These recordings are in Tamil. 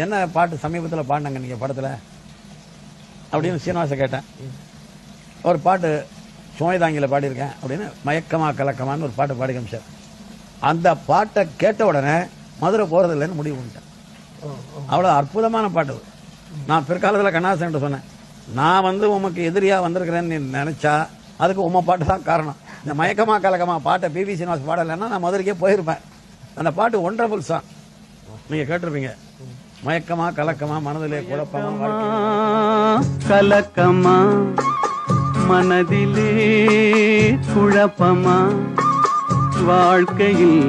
என்ன பாட்டு சமீபத்தில் பாடினாங்க நீங்க படத்துல அப்படின்னு சீனிவாச கேட்டேன். ஒரு பாட்டு சுமைதாங்கில பாடியிருக்கேன் அப்படின்னு மயக்கமா கலக்கமான்னு ஒரு பாட்டு பாடி காமிச்சார். அந்த பாட்டை கேட்ட உடனே மதுரை போறது இல்லைன்னு முடிவு பண்ணிட்டேன். அவ்வளவு அற்புதமான பாட்டு. நான் பிற்காலத்தில் கண்ணாசன் சொன்னேன், நான் உமக்கு எதிரியா வந்திருக்கிறேன்னு நினைச்சா அதுக்கு உம பாட்டு தான் காரணம். இந்த மயக்கமா கலக்கமா பாட்டை பிபி சீனிவாஸ் பாடலைன்னா நான் மதுரைக்கே போயிருப்பேன். அந்த பாட்டு ஒண்டர்ஃபுல் சாங், நீங்க கேட்டிருப்பீங்க. மயக்கமா கலக்கமா மனதிலே குழப்பமா கலக்கமா மனதிலே குழப்பமா வாழ்க்கையில்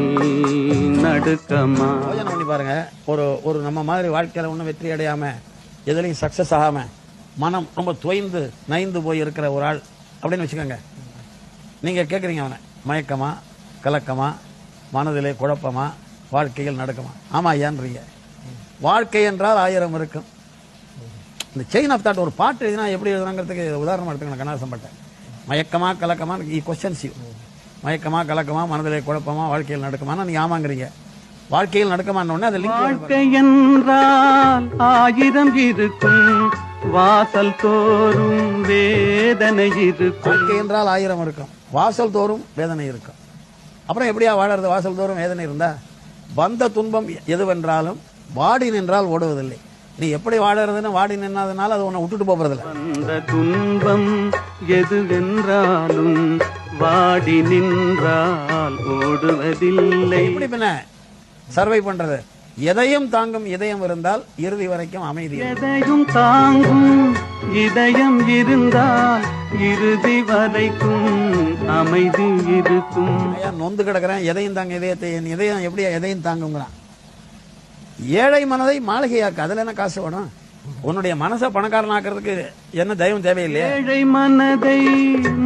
நடுக்கமா. யோசனை பண்ணி பாருங்க. ஒரு நம்ம மாதிரி வாழ்க்கையில ஒன்றும் வெற்றி அடையாம எதுலையும் சக்சஸ் ஆகாம மனம் ரொம்ப தொய்ந்து நைந்து போய் இருக்கிற ஒரு ஆள் அப்படின்னு வச்சுக்கோங்க. நீங்க கேட்குறீங்க அவனை மயக்கமா கலக்கமா மனதிலே குழப்பமா வாழ்க்கையில் நடக்குமா. ஆமா ஐயான்றீங்க. வாழ்க்கை என்றால் 1000 இருக்கும். இந்த செயின் ஆஃப் தாட் ஒரு பாட்டு எழுதினா எப்படி எழுதுனாங்கிறதுக்கு உதாரணம் எடுத்துக்கணும். கண்ணாசம் பட்டேன். மயக்கமா கலக்கமா கொஸ்டின்ஸ் யூ. மயக்கமா கலக்கமா மனதிலே குழப்பமா வாழ்க்கையில் நடக்குமானா நீங்க ஆமாங்கிறீங்க. வாழ்க்கையில் நடக்குமான்னு அது வாழ்க்கை என்றால் 1000 இருக்கும், வாசல் தோறும் வேதனை இருக்கும். வாழ்க்கை என்றால் 1000 இருக்கும், வாசல் தோறும் வேதனை இருக்கும். அப்புறம் எப்படியா வாழறது? வாசல் தோறும் வேதனை இருந்தா வந்த துன்பம் எதுவென்றாலும் வாடி நின்றால் ஓடுவதில்லை. நீ எப்படி வாழறதுன்னு வாடி நின்னதுனால அது உன்னை விட்டுட்டு போறதில்லை. வந்த துன்பம் எதுவென்றாலும் வாடி நின்றால் ஓடுவதில்லை. எப்படி பின்ன சர்வை பண்றது? எதையும் தாங்கும் இதயம் இருந்தால் இறுதி வரைக்கும் அமைதி. எதையும் தாங்கும் இதயம் இருந்தால் இறுதி வரைக்கும் அமைதி இருக்கும். நொந்து கிடக்கிறேன், எதையும் தாங்க இதயத்தை, என் இதயம் எப்படியா எதையும் தாங்குங்கிறான். ஏழை மனதை மாளிகையாக்கு, அதுல என்ன காசு வேணும்? உன்னுடைய மனசை பணக்காரனாக்குறதுக்கு என்ன தெய்வம் தேவையில்லையா? ஏழை மனதை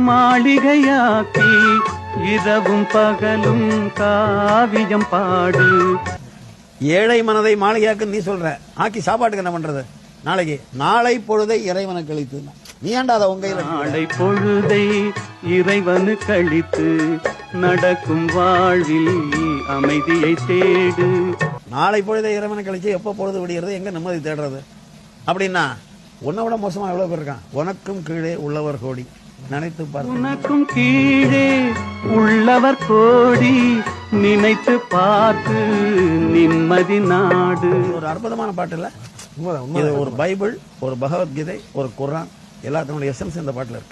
மாளிகையாக்கி இரவும் பகலும் காவியம் பாடு. ஏழை மனதை மாளிகையாக்கு நீ சொல்ற, ஆக்கி சாப்பாட்டுக்கு என்ன பண்றது? நாளை பொழுதை இறைவனுக்கு அளித்து நீ ஏண்டா அதை உங்க கையில? நாளை பொழுதை இறைவனு கழித்து நடக்கும் வாழ்வில் அமைதியை தேடு. நாளை பொழுதை இறைவனுக்கு கழிச்சு எப்ப பொழுது விடுகிறது, எங்க நிம்மதி தேடுறது? அப்படின்னா உன்னை விட மோசமா எவ்வளவு பேர் இருக்கான். உனக்கும் கீழே உள்ளவர் கோடி நினைத்து பாரு. உனக்கும் கீழே உள்ளவர் கோடி நினைத்து பார்த்து நிம்மதி நாடு. ஒரு அற்புதமான பாட்டு இல்ல இது? ஒரு பைபிள், ஒரு பகவத்கீதை, ஒரு குர்ஆன், எல்லாத்தினுடைய எசன்ஸ் இந்த பாட்டுல இருக்கு.